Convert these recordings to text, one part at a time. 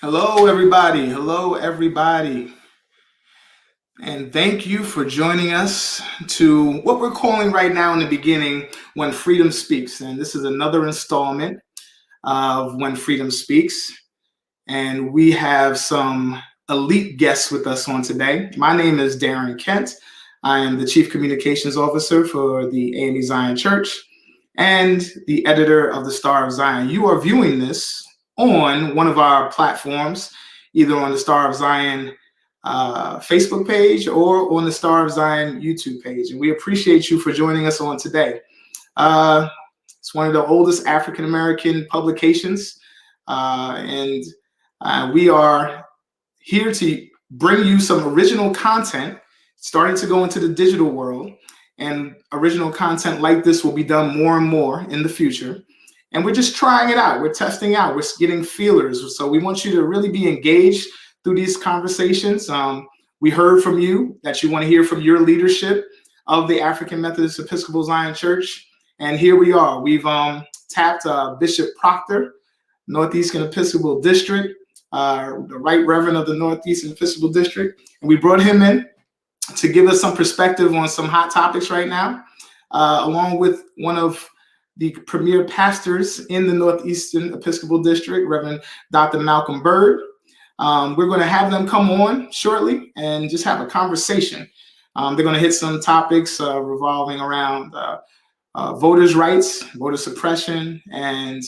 Hello, everybody. Hello, everybody. And thank you for joining us to what we're calling right now in the beginning When Freedom Speaks. And this is another installment of When Freedom Speaks. And we have some elite guests with us on today. My name is Darren Kent. I am the Chief Communications Officer for the AME Zion Church and the editor of the Star of Zion. You are viewing this on one of our platforms, either on the Star of Zion Facebook page or on the Star of Zion YouTube page. And we appreciate you for joining us on today. It's one of the oldest African American publications, and we are here to bring you some original content, starting to go into the digital world. And original content like this will be done more and more in the future. And we're just trying it out. We're testing out. We're getting feelers. So we want you to really be engaged through these conversations. We heard from you that you want to hear from your leadership of the African Methodist Episcopal Zion Church. And here we are. We've tapped Bishop Proctor, Northeastern Episcopal District, the Right Reverend of the Northeastern Episcopal District. And we brought him in to give us some perspective on some hot topics right now, along with one of the premier pastors in the Northeastern Episcopal District, Reverend Dr. Malcolm Byrd. We're going to have them come on shortly and just have a conversation. They're going to hit some topics revolving around voters' rights, voter suppression, and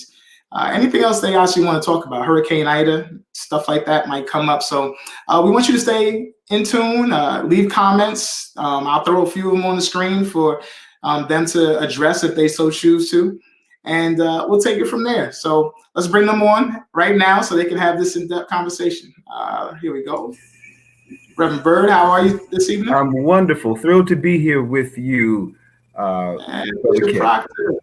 anything else they actually want to talk about. Hurricane Ida, stuff like that might come up. So we want you to stay in tune, leave comments. I'll throw a few of them on the screen for them to address if they so choose to. And we'll take it from there. So let's bring them on right now so they can have this in-depth conversation. Here we go. Reverend Byrd, how are you this evening? I'm wonderful. Thrilled to be here with you. Proctor.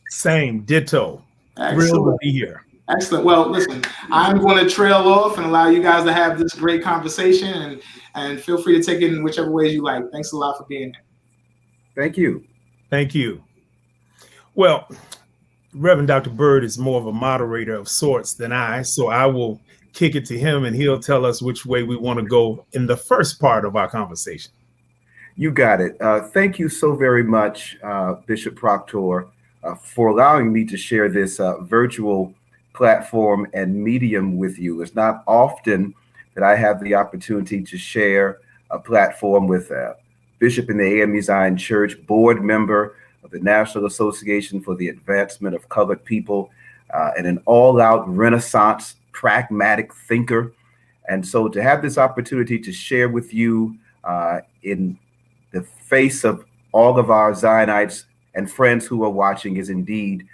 Same, ditto. Excellent. Thrilled to be here. Excellent. Well, listen, I'm going to trail off and allow you guys to have this great conversation, and feel free to take it in whichever ways you like. Thanks a lot for being here. Thank you. Thank you. Well, Reverend Dr. Byrd is more of a moderator of sorts than I, so I will kick it to him and he'll tell us which way we want to go in the first part of our conversation. You got it. Thank you so very much, Bishop Proctor, for allowing me to share this virtual platform and medium with you. It's not often that I have the opportunity to share a platform with a bishop in the AME Zion Church, board member of the National Association for the Advancement of Colored People, and an all-out Renaissance pragmatic thinker. And so to have this opportunity to share with you in the face of all of our Zionites and friends who are watching is indeed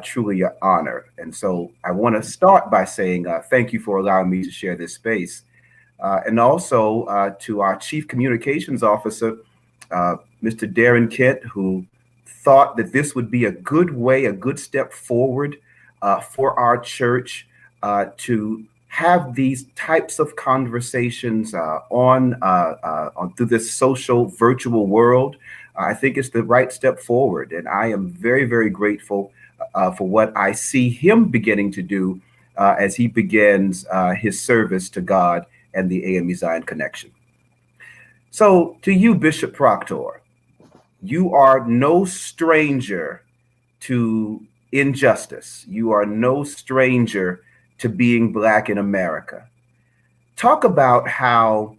truly an honor. And so I want to start by saying thank you for allowing me to share this space. And also to our Chief Communications Officer, Mr. Darren Kent, who thought that this would be a good way, a good step forward for our church to have these types of conversations on through this social virtual world. I think it's the right step forward. And I am very, very grateful for what I see him beginning to do as he begins his service to God and the AME Zion connection. So to you, Bishop Proctor, you are no stranger to injustice. You are no stranger to being Black in America. Talk about how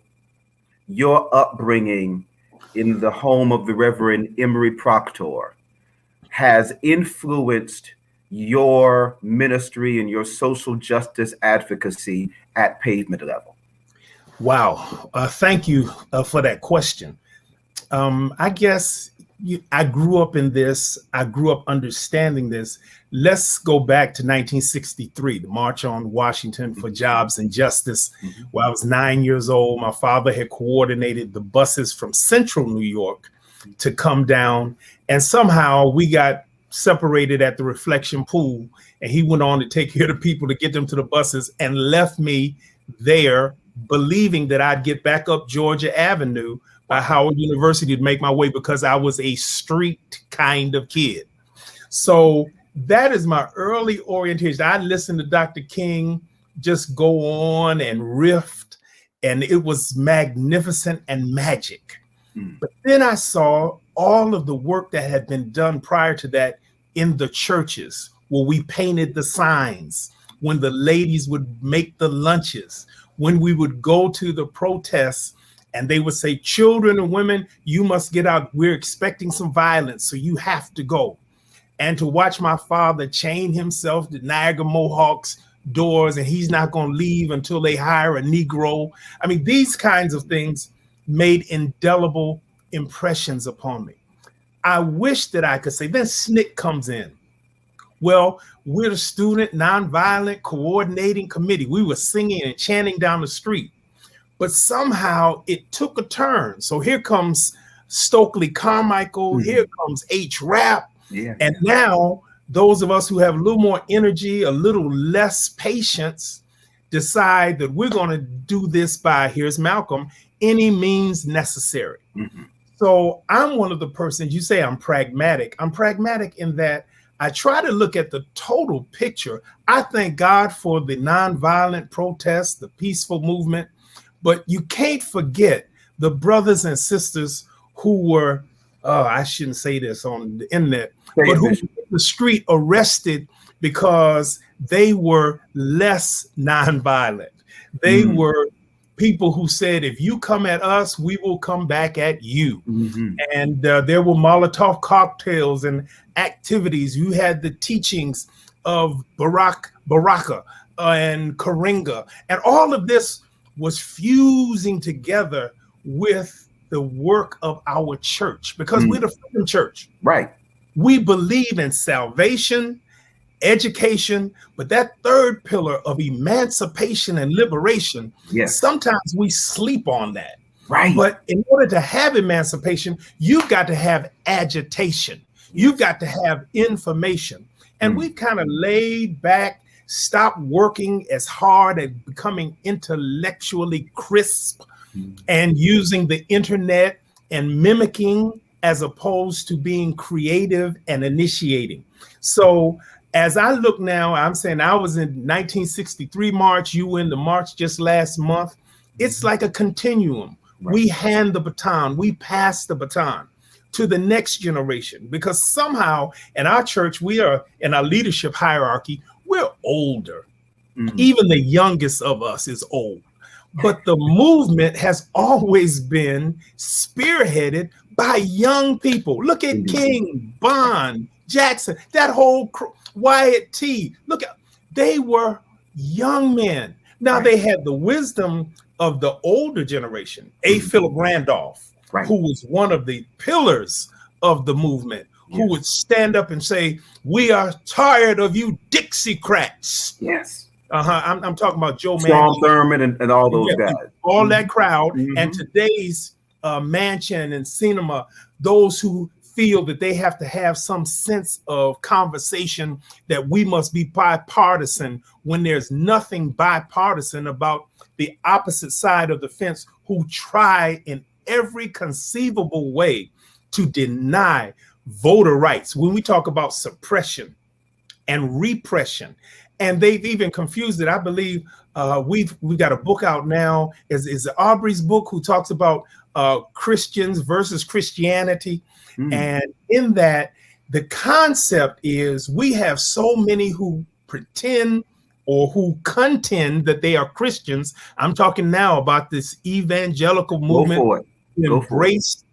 your upbringing in the home of the Reverend Emory Proctor has influenced your ministry and your social justice advocacy at pavement level. Wow. Thank you for that question. I guess I grew up in this. I grew up understanding this. Let's go back to 1963, the March on Washington for Jobs and Justice. When I was 9 years old, my father had coordinated the buses from central New York to come down. And somehow we got separated at the reflection pool. And he went on to take care of the people to get them to the buses and left me there, believing that I'd get back up Georgia Avenue by Howard University to make my way because I was a street kind of kid. So that is my early orientation. I listened to Dr. King just go on and riff, and it was magnificent and magic. But then I saw all of the work that had been done prior to that in the churches, where we painted the signs, when the ladies would make the lunches, when we would go to the protests and they would say, children and women, you must get out. We're expecting some violence, so you have to go. And to watch my father chain himself to Niagara Mohawk's doors, and he's not going to leave until they hire a Negro. I mean, these kinds of things made indelible impressions upon me. I wish that I could say, then SNCC comes in. Well, we're the Student Nonviolent Coordinating Committee. We were singing and chanting down the street, but somehow it took a turn. So here comes Stokely Carmichael, here comes H. Rap, and now those of us who have a little more energy, a little less patience, decide that we're going to do this by, here's Malcolm, any means necessary. So I'm one of the persons, you say I'm pragmatic. I'm pragmatic in that I try to look at the total picture. I thank God for the nonviolent protests, the peaceful movement, but you can't forget the brothers and sisters who were, I shouldn't say this on the internet, but who were in the street arrested because they were less nonviolent. They were people who said, if you come at us, we will come back at you. And there were Molotov cocktails and activities. You had the teachings of Baraka and Karinga. And all of this was fusing together with the work of our church, because we're the freedom church. Right. We believe in salvation, education, but that third pillar of emancipation and liberation, sometimes we sleep on that. Right. But in order to have emancipation, you've got to have agitation. You've got to have information. And we kind of laid back, stopped working as hard at becoming intellectually crisp and using the internet and mimicking as opposed to being creative and initiating. So as I look now, I'm saying I was in 1963 March, you were in the March just last month. It's like a continuum. Right. We hand the baton, we pass the baton to the next generation, because somehow in our church, we are in our leadership hierarchy, we're older. Even the youngest of us is old. But the movement has always been spearheaded by young people. Look at King, Bond, Jackson, that whole Wyatt T. Look, they were young men. Now they had the wisdom of the older generation. A. Philip Randolph, who was one of the pillars of the movement, who would stand up and say, "We are tired of you Dixiecrats." I'm talking about Joe Strom Thurmond and all those guys. All that crowd. And today's Manchin and Sinema, those who feel that they have to have some sense of conversation, that we must be bipartisan, when there's nothing bipartisan about the opposite side of the fence, who try in every conceivable way to deny voter rights. When we talk about suppression and repression, and they've even confused it. I believe we've got a book out now, is Aubrey's book, who talks about Christians versus Christianity. And in that, the concept is we have so many who pretend or who contend that they are Christians. I'm talking now about this evangelical movement who embraced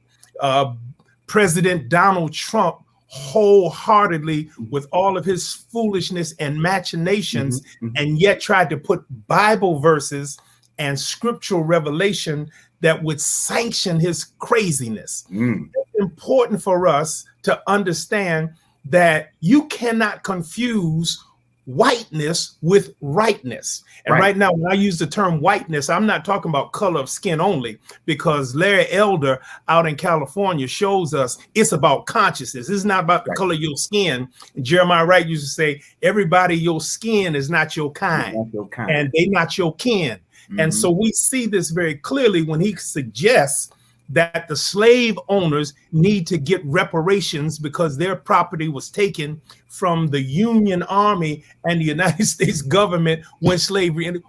President Donald Trump wholeheartedly with all of his foolishness and machinations, and yet tried to put Bible verses and scriptural revelation that would sanction his craziness. It's important for us to understand that you cannot confuse whiteness with rightness. And right now, when I use the term whiteness, I'm not talking about color of skin only, because Larry Elder out in California shows us it's about consciousness. It's not about the color of your skin. And Jeremiah Wright used to say, everybody, your skin is not your kind, and they not your kin. And so we see this very clearly when he suggests that the slave owners need to get reparations because their property was taken from the Union Army and the United States government when slavery ended.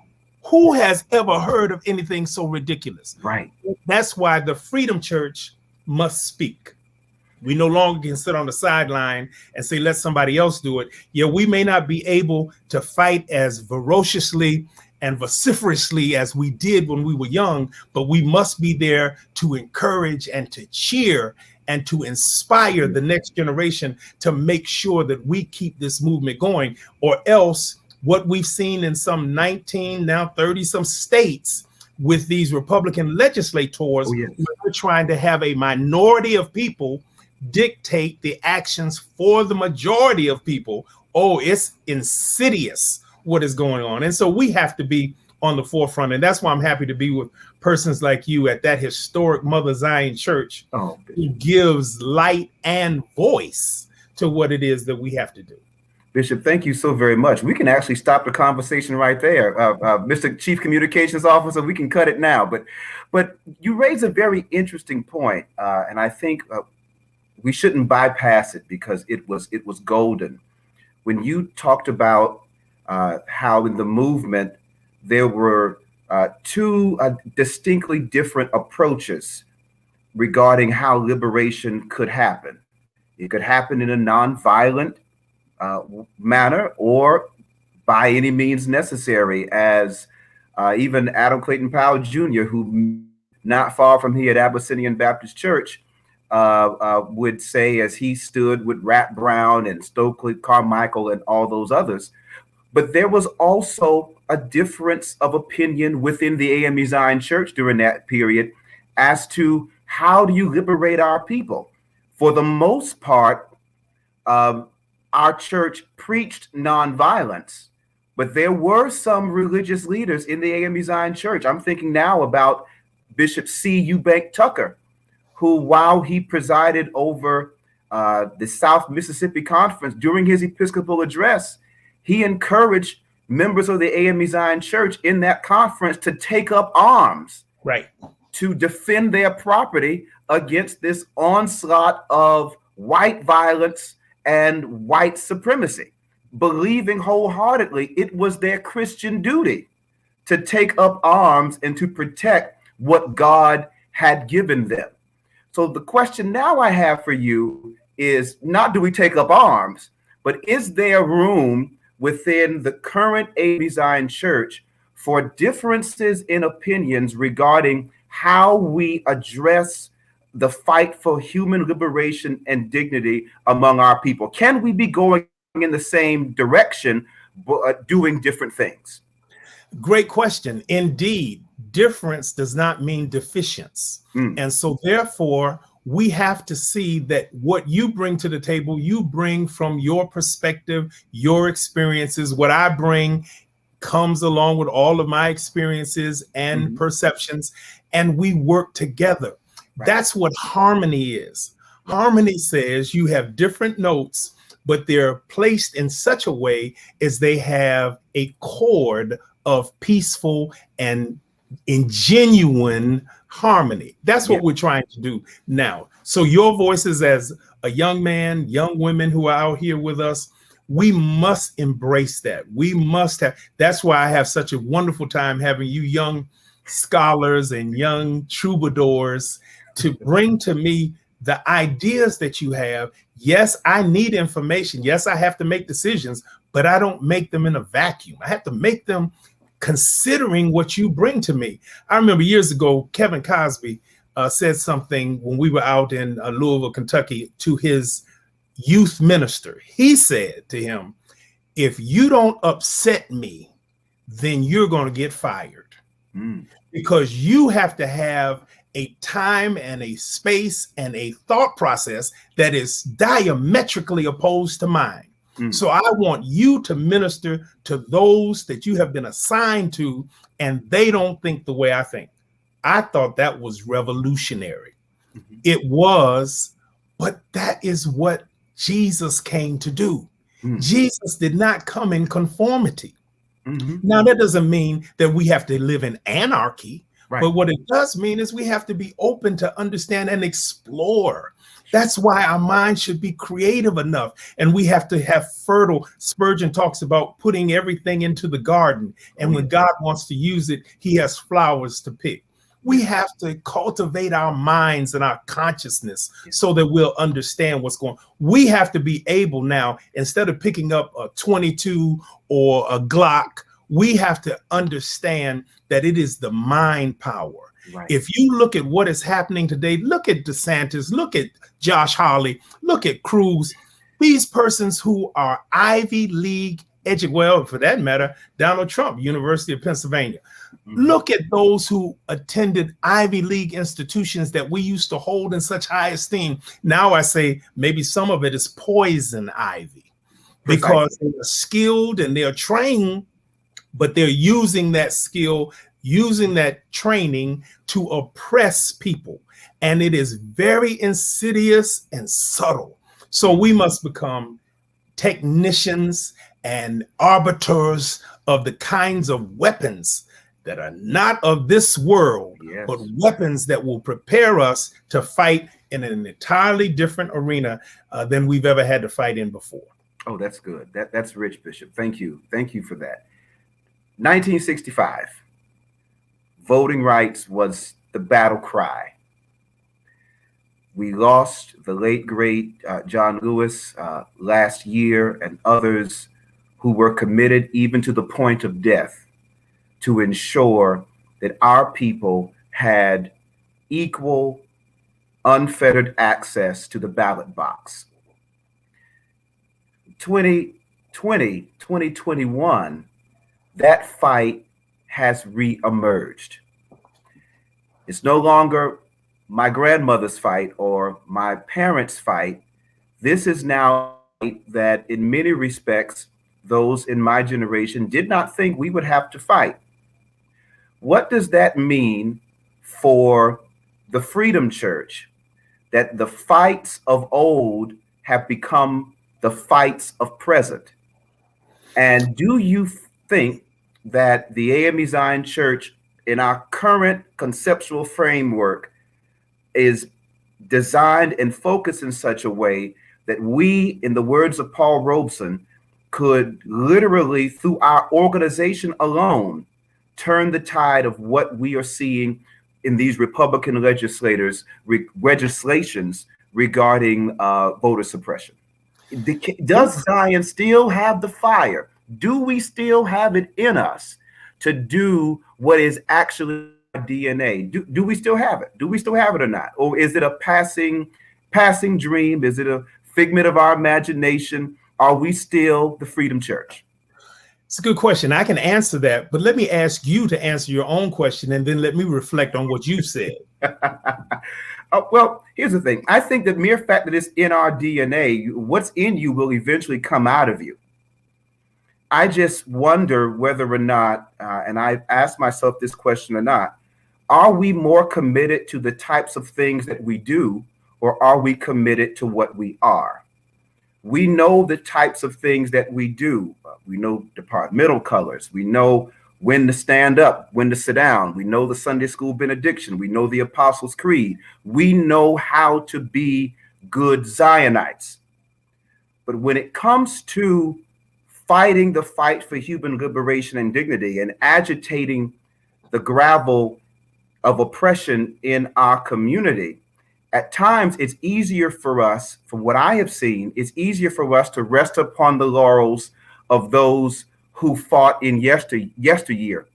Who has ever heard of anything so ridiculous? Right. That's why the Freedom Church must speak. We no longer can sit on the sideline and say, let somebody else do it. Yeah, we may not be able to fight as ferociously and vociferously as we did when we were young, but we must be there to encourage and to cheer and to inspire the next generation to make sure that we keep this movement going, or else what we've seen in some 19, now 30 some states with these Republican legislators, we're trying to have a minority of people dictate the actions for the majority of people. Oh, it's insidious what is going on. And so we have to be on the forefront. And that's why I'm happy to be with persons like you at that historic Mother Zion Church, who gives light and voice to what it is that we have to do. Bishop, thank you so very much. We can actually stop the conversation right there. Mr. Chief Communications Officer, we can cut it now. But you raise a very interesting point, and I think we shouldn't bypass it because it was golden. When you talked about how in the movement there were two distinctly different approaches regarding how liberation could happen. It could happen in a nonviolent manner or by any means necessary, as even Adam Clayton Powell Jr., who not far from here at Abyssinian Baptist Church, would say as he stood with Rat Brown and Stokely Carmichael and all those others. But there was also a difference of opinion within the AME Zion Church during that period as to how do you liberate our people. For the most part, our church preached nonviolence, but there were some religious leaders in the AME Zion Church. I'm thinking now about Bishop C. Eubank Tucker, who, while he presided over the South Mississippi Conference during his Episcopal address, he encouraged members of the AME Zion Church in that conference to take up arms, right, to defend their property against this onslaught of white violence and white supremacy, believing wholeheartedly it was their Christian duty to take up arms and to protect what God had given them. So the question now I have for you is not do we take up arms, but is there room within the current AME Zion Church for differences in opinions regarding how we address the fight for human liberation and dignity among our people? Can we be going in the same direction, but doing different things? Great question. Indeed, difference does not mean deficiency. And so therefore, we have to see that what you bring to the table, you bring from your perspective, your experiences. What I bring comes along with all of my experiences and perceptions, and we work together. Right. That's what harmony is. Harmony says you have different notes, but they're placed in such a way as they have a chord of peaceful and in genuine harmony. That's what we're trying to do now. So your voices as a young man, young women who are out here with us, we must embrace that. We must have. That's why I have such a wonderful time having you young scholars and young troubadours to bring to me the ideas that you have. Yes, I need information. Yes, I have to make decisions, but I don't make them in a vacuum. I have to make them considering what you bring to me. I remember years ago, Kevin Cosby said something when we were out in Louisville, Kentucky, to his youth minister. He said to him, if you don't upset me, then you're going to get fired. Because you have to have a time and a space and a thought process that is diametrically opposed to mine. So I want you to minister to those that you have been assigned to, and they don't think the way I think. I thought that was revolutionary. It was, but that is what Jesus came to do. Jesus did not come in conformity. Now, that doesn't mean that we have to live in anarchy, Right. But what it does mean is we have to be open to understand and explore. That's why our mind should be creative enough. And we have to have fertile. Spurgeon talks about putting everything into the garden. And when God wants to use it, he has flowers to pick. We have to cultivate our minds and our consciousness so that we'll understand what's going on. We have to be able now, instead of picking up a 22 or a Glock, we have to understand that it is the mind power. Right. If you look at what is happening today, look at DeSantis, look at Josh Hawley, look at Cruz, these persons who are Ivy League educated, well, for that matter, Donald Trump, University of Pennsylvania. Look at those who attended Ivy League institutions that we used to hold in such high esteem. Now I say maybe some of it is poison ivy because they are skilled and they're trained, but they're using that skill, using that training to oppress people. And it is very insidious and subtle. So we must become technicians and arbiters of the kinds of weapons that are not of this world, but weapons that will prepare us to fight in an entirely different arena than we've ever had to fight in before. Oh, that's good. That's rich, Bishop. Thank you. Thank you for that. 1965, voting rights was the battle cry. We lost the late, great John Lewis last year, and others who were committed even to the point of death to ensure that our people had equal, unfettered access to the ballot box. 2021, that fight has reemerged. It's no longer my grandmother's fight or my parents' fight. This is now a fight that in many respects, those in my generation did not think we would have to fight. What does that mean for the Freedom Church, that the fights of old have become the fights of present? And do you think that the AME Zion Church in our current conceptual framework is designed and focused in such a way that we, in the words of Paul Robeson, could literally, through our organization alone, turn the tide of what we are seeing in these Republican legislations regarding voter suppression? Does Zion still have the fire? Do we still have it in us to do what is actually DNA? Do we still have it? Do we still have it or not? Or is it a passing dream? Is it a figment of our imagination? Are we still the Freedom Church? It's a good question. I can answer that, but let me ask you to answer your own question, and then let me reflect on what you said. Well, here's the thing. I think the mere fact that it's in our DNA, what's in you will eventually come out of you. I just wonder whether or not, and I've asked myself this question or not, are we more committed to the types of things that we do, or are we committed to what we are? We know the types of things that we do. We know departmental colors. We know when to stand up, when to sit down. We know the Sunday school benediction. We know the Apostles' Creed. We know how to be good Zionites. But when it comes to fighting the fight for human liberation and dignity and agitating the gravel of oppression in our community, at times it's easier for us, from what I have seen, it's easier for us to rest upon the laurels of those who fought in yesteryear,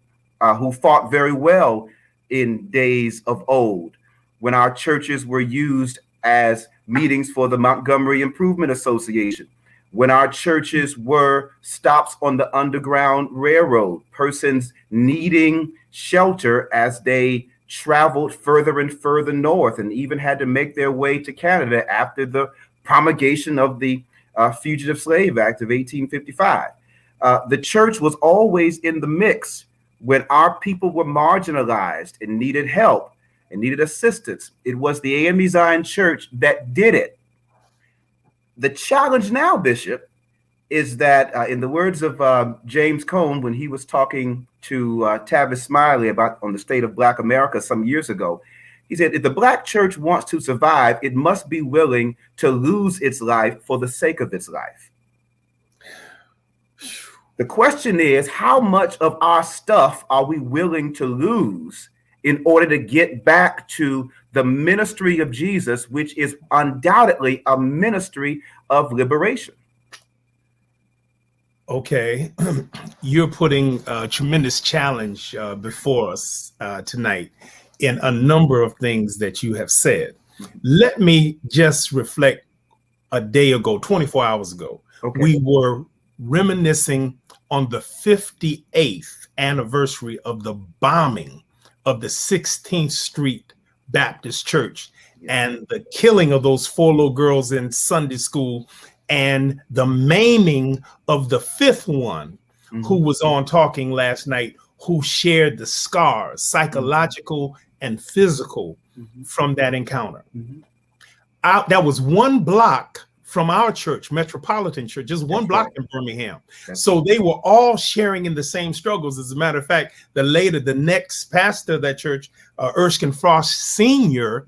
who fought very well in days of old, when our churches were used as meetings for the Montgomery Improvement Association, when our churches were stops on the Underground Railroad, persons needing shelter as they traveled further and further north and even had to make their way to Canada after the promulgation of the Fugitive Slave Act of 1855. The church was always in the mix when our people were marginalized and needed help and needed assistance. It was the AME Zion Church that did it. The challenge now, Bishop, is that in the words of James Cone, when he was talking to Tavis Smiley on the state of Black America some years ago. He said, if the Black church wants to survive, it must be willing to lose its life for the sake of its life. The question is, how much of our stuff are we willing to lose in order to get back to the ministry of Jesus, which is undoubtedly a ministry of liberation? Okay, you're putting a tremendous challenge before us tonight in a number of things that you have said. Let me just reflect a day ago, 24 hours ago. Okay. We were reminiscing on the 58th anniversary of the bombing of the 16th Street Baptist Church and the killing of those 4 little girls in Sunday school and the maiming of the 5th one who was on talking last night, who shared the scars, psychological and physical, from that encounter. That was 1 block from our church, Metropolitan Church, just 1 block in Birmingham. So they were all sharing in the same struggles. As a matter of fact, the next pastor of that church, Erskine Frost Sr.,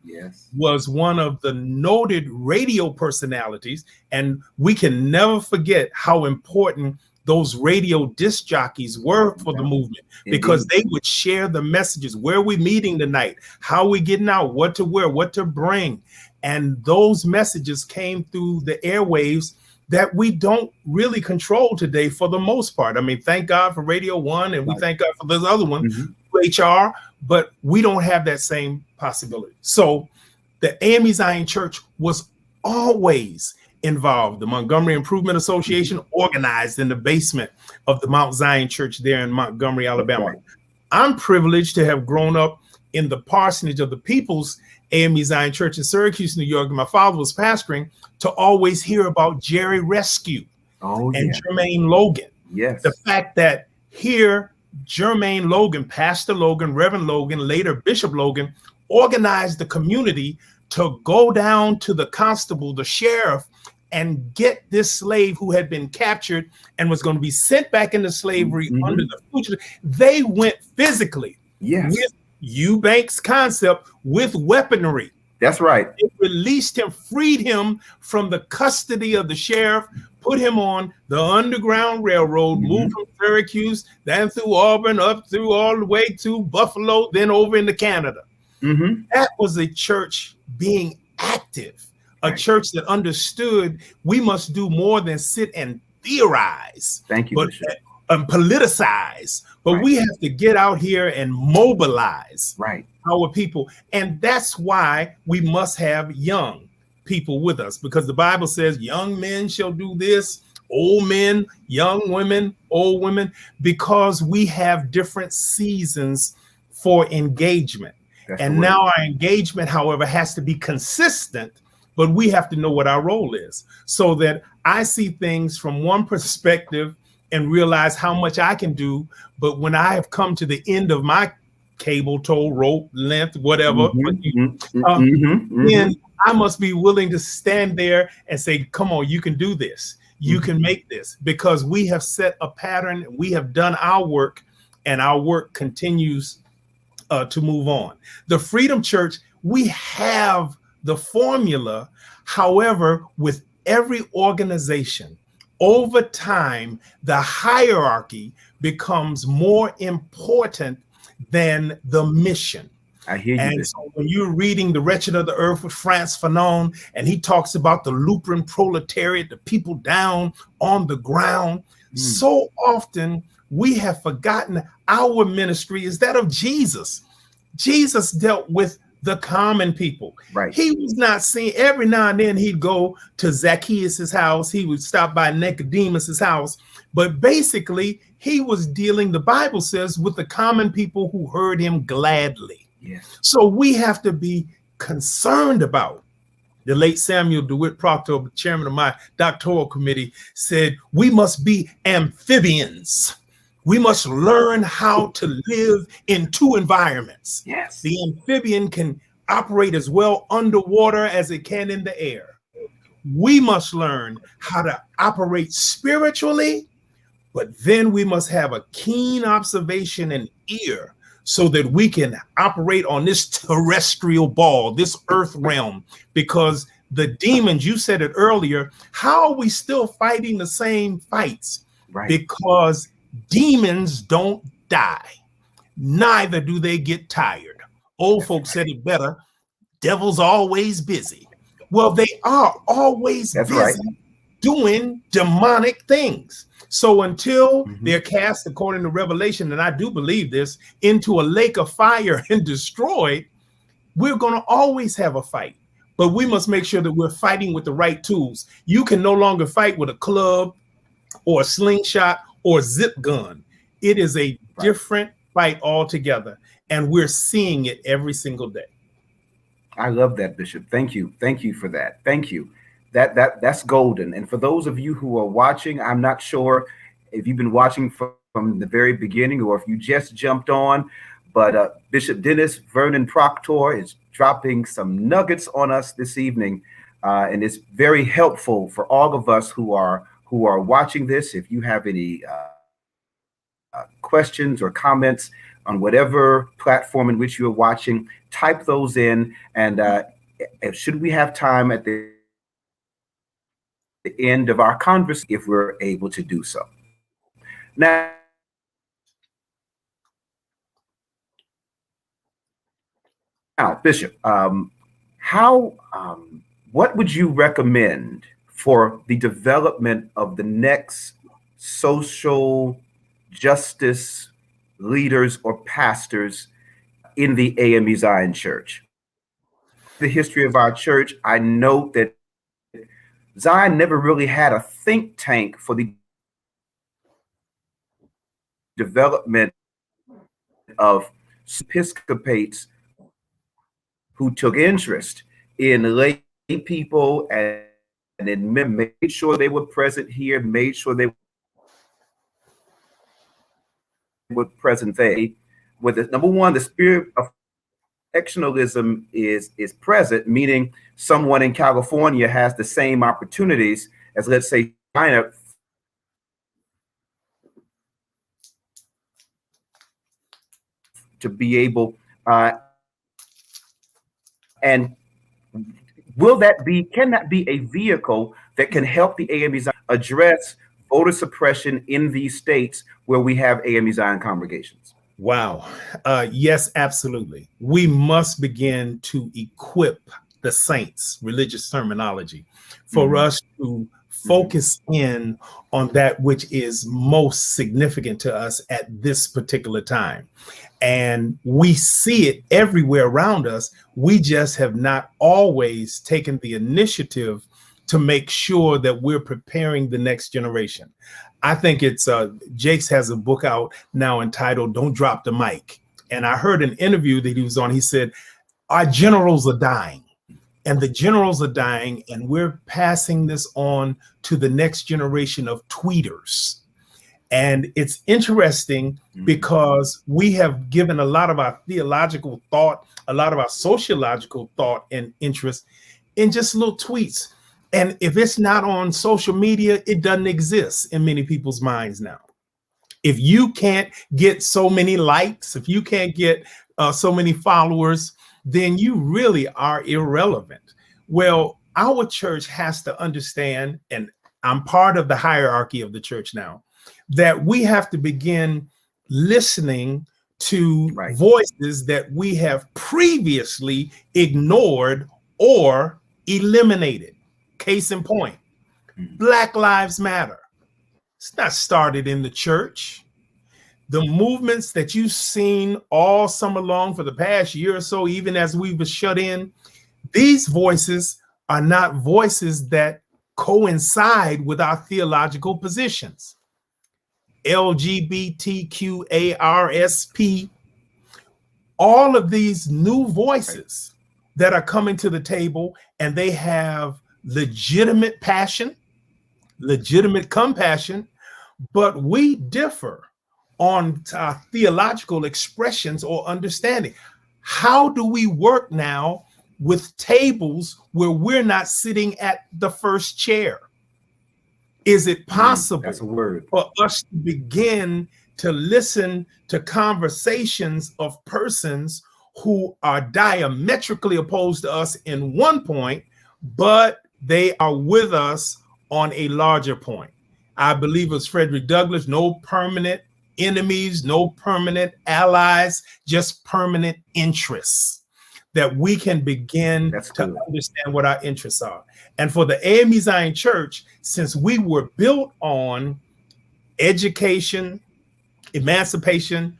was one of the noted radio personalities. And we can never forget how important those radio disc jockeys were for the movement, because they would share the messages. Where are we meeting tonight? How are we getting out? What to wear? What to bring? And those messages came through the airwaves that we don't really control today for the most part. I mean, thank God for Radio 1, and we thank God for this other one, HR, but we don't have that same possibility. So the AME Zion Church was always involved. The Montgomery Improvement Association organized in the basement of the Mount Zion Church there in Montgomery, Alabama. I'm privileged to have grown up in the parsonage of the People's AME Zion Church in Syracuse, New York. My father was pastoring, to always hear about Jerry Rescue and Jermaine Logan. The fact that here, Jermaine Logan, Pastor Logan, Reverend Logan, later Bishop Logan, organized the community to go down to the constable, the sheriff, and get this slave who had been captured and was going to be sent back into slavery under the fugitive. They went physically with Eubanks' concept, with weaponry. That's right. It released him, freed him from the custody of the sheriff, put him on the Underground Railroad, moved from Syracuse, then through Auburn, up through all the way to Buffalo, then over into Canada. That was a church being active, a church that understood we must do more than sit and theorize. Thank you, but politicize. But we have to get out here and mobilize our people. And that's why we must have young people with us, because the Bible says young men shall do this, old men, young women, old women, because we have different seasons for engagement. And now our engagement, however, has to be consistent, but we have to know what our role is, so that I see things from one perspective and realize how much I can do. But when I have come to the end of my cable, tow, rope, length, whatever, then I must be willing to stand there and say, come on, you can do this. You can make this, because we have set a pattern. We have done our work, and our work continues to move on. The Freedom Church, we have the formula. However, with every organization, over time, the hierarchy becomes more important than the mission. I hear you. And so when you're reading The Wretched of the Earth with Frantz Fanon, and he talks about the Lutheran proletariat, the people down on the ground, so often we have forgotten our ministry is that of Jesus. Jesus dealt with the common people. He was not seen. Every now and then he'd go to Zacchaeus's house. He would stop by Nicodemus's house. But basically, he was dealing, the Bible says, with the common people who heard him gladly. So we have to be concerned about. The late Samuel DeWitt Proctor, chairman of my doctoral committee, said, we must be amphibians. We must learn how to live in 2 environments. The amphibian can operate as well underwater as it can in the air. We must learn how to operate spiritually, But then we must have a keen observation and ear so that we can operate on this terrestrial ball, this earth realm, because the demons, you said it earlier, how are we still fighting the same fights? Right. Because demons don't die, neither do they get tired. Old folks said it better, devil's always busy. Well, they are always That's busy right. doing demonic things. So until they're cast, according to Revelation, and I do believe this, into a lake of fire and destroyed, we're going to always have a fight. But we must make sure that we're fighting with the right tools. You can no longer fight with a club or a slingshot or a zip gun. It is a different fight altogether. And we're seeing it every single day. I love that, Bishop. Thank you. Thank you for that. Thank you. That's golden. And for those of you who are watching, I'm not sure if you've been watching from the very beginning or if you just jumped on, but Bishop Dennis Vernon Proctor is dropping some nuggets on us this evening, and it's very helpful for all of us who are watching this. If you have any questions or comments on whatever platform in which you're watching, type those in, and should we have time at the end of our conversation, if we're able to do so. Now, Bishop, what would you recommend for the development of the next social justice leaders or pastors in the AME Zion Church? The history of our church, I note that Zion never really had a think tank for the development of episcopates who took interest in lay people and made sure they were present here, made sure they were present there. With the, number one, the spirit of exceptionalism is present, meaning someone in California has the same opportunities as, let's say, China to be able and can that be a vehicle that can help the AME Zion address voter suppression in these states where we have AME Zion congregations? Wow. Yes, absolutely. We must begin to equip the saints, religious terminology, for us to focus in on that which is most significant to us at this particular time. And we see it everywhere around us. We just have not always taken the initiative to make sure that we're preparing the next generation. I think it's Jake's has a book out now entitled Don't Drop the Mic. And I heard an interview that he was on. He said, our generals are dying, and the generals are dying, and we're passing this on to the next generation of tweeters. And it's interesting because we have given a lot of our theological thought, a lot of our sociological thought and interest in just little tweets. And if it's not on social media, it doesn't exist in many people's minds now. If you can't get so many likes, if you can't get so many followers, then you really are irrelevant. Well, our church has to understand, and I'm part of the hierarchy of the church now, that we have to begin listening to voices that we have previously ignored or eliminated. Case in point, Black Lives Matter. It's not started in the church. The movements that you've seen all summer long for the past year or so, even as we were shut in, these voices are not voices that coincide with our theological positions. LGBTQARSP, all of these new voices that are coming to the table, and they have legitimate passion, legitimate compassion, but we differ on our theological expressions or understanding. How do we work now with tables where we're not sitting at the first chair? Is it possible That's a word. for us to begin to listen to conversations of persons who are diametrically opposed to us in one point, but they are with us on a larger point? I believe it's Frederick Douglass, no permanent enemies, no permanent allies, just permanent interests, that we can begin to understand what our interests are. And for the AME Zion Church, since we were built on education, emancipation,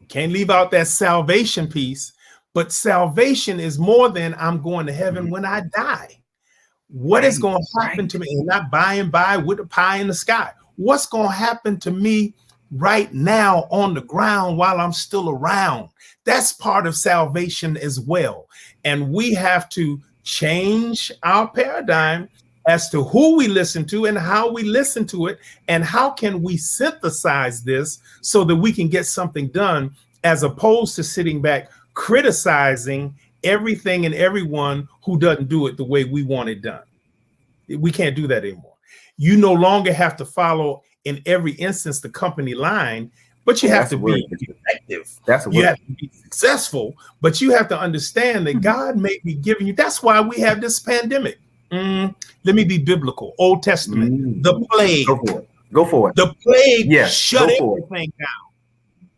can't leave out that salvation piece, but salvation is more than I'm going to heaven when I die. What is going to happen to me? And not by and by with a pie in the sky. What's going to happen to me right now on the ground while I'm still around? That's part of salvation as well. And we have to change our paradigm as to who we listen to and how we listen to it, and how can we synthesize this so that we can get something done, as opposed to sitting back criticizing everything and everyone who doesn't do it the way we want it done. We can't do that anymore. You no longer have to follow in every instance the company line, but you have to be effective. You have to be successful, but you have to understand that God may be giving you. That's why we have this pandemic. Let me be biblical. Old Testament, the plague. Go for it. The plague shut everything down.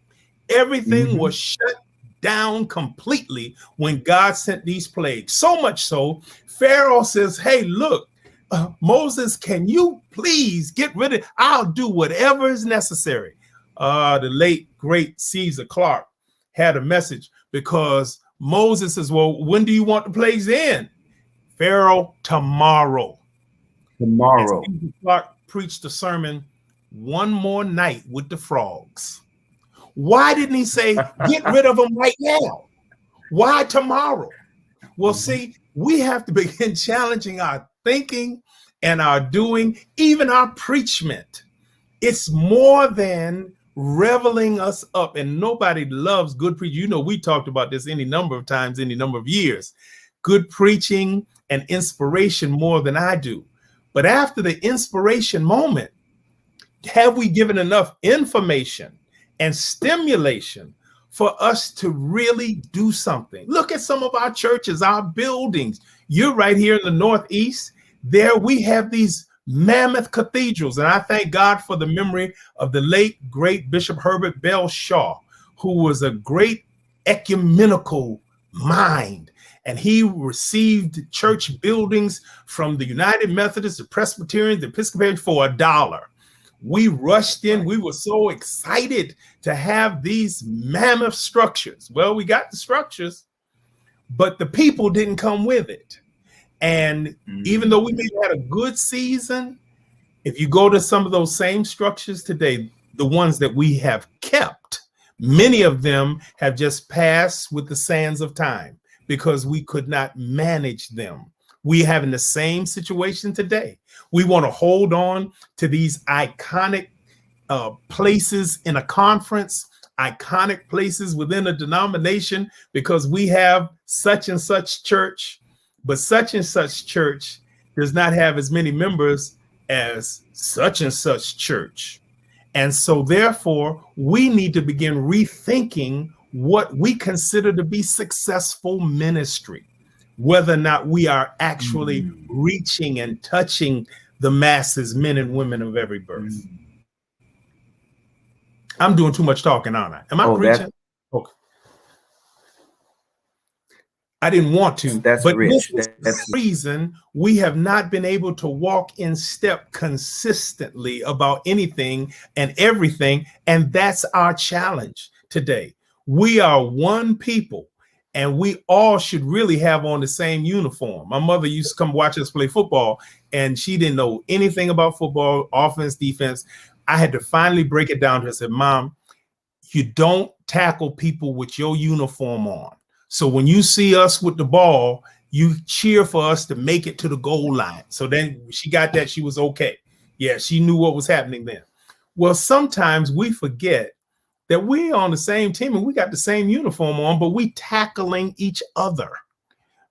Everything was shut down completely when God sent these plagues. So much so, Pharaoh says, hey, look, Moses, can you please get rid of it? I'll do whatever is necessary. The late, great Caesar Clark had a message, because Moses says, well, when do you want the plagues to end? Pharaoh, tomorrow. Tomorrow. And Caesar Clark preached a sermon, one more night with the frogs. Why didn't he say, get rid of them right now? Why tomorrow? Well, see, we have to begin challenging our thinking and our doing, even our preachment. It's more than reveling us up, and nobody loves good preaching. You know, we talked about this any number of times, any number of years. Good preaching and inspiration more than I do. But after the inspiration moment, have we given enough information and stimulation for us to really do something? Look at some of our churches, our buildings. You're right here in the Northeast. There we have these mammoth cathedrals. And I thank God for the memory of the late, great Bishop Herbert Bell Shaw, who was a great ecumenical mind. And he received church buildings from the United Methodists, the Presbyterians, the Episcopalians for $1. We rushed in. We were so excited to have these mammoth structures. Well, we got the structures, but the people didn't come with it. And even though we may have had a good season, if you go to some of those same structures today, the ones that we have kept, many of them have just passed with the sands of time because we could not manage them. We have in the same situation today. We want to hold on to these iconic places in a conference, iconic places within a denomination, because we have such and such church, but such and such church does not have as many members as such and such church. And so therefore, we need to begin rethinking what we consider to be successful ministry, whether or not we are actually reaching and touching the masses, men and women of every birth. I'm doing too much talking, aren't I? Am I preaching? Okay. I didn't want to, but this is the reason we have not been able to walk in step consistently about anything and everything. And that's our challenge today. We are one people, and we all should really have on the same uniform. My mother used to come watch us play football, and she didn't know anything about football, offense, defense. I had to finally break it down to her. I said, Mom, you don't tackle people with your uniform on. So when you see us with the ball, you cheer for us to make it to the goal line. So then she got that. She was okay. Yeah, she knew what was happening then. Well, sometimes we forget that we're on the same team and we got the same uniform on, but we tackling each other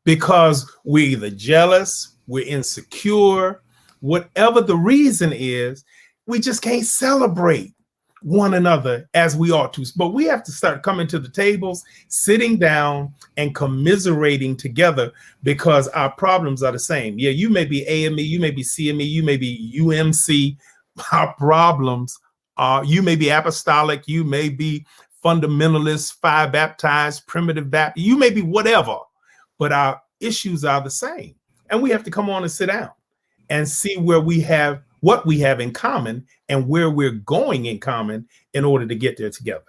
because we're either jealous, we're insecure, whatever the reason is, we just can't celebrate one another as we ought to. But we have to start coming to the tables, sitting down and commiserating together, because our problems are the same. Yeah, you may be AME, you may be CME, you may be UMC. Our problems are, you may be apostolic, you may be fundamentalist, fire baptized, primitive Baptist, you may be whatever, but our issues are the same. And we have to come on and sit down and see where we have, what we have in common and where we're going in common in order to get there together.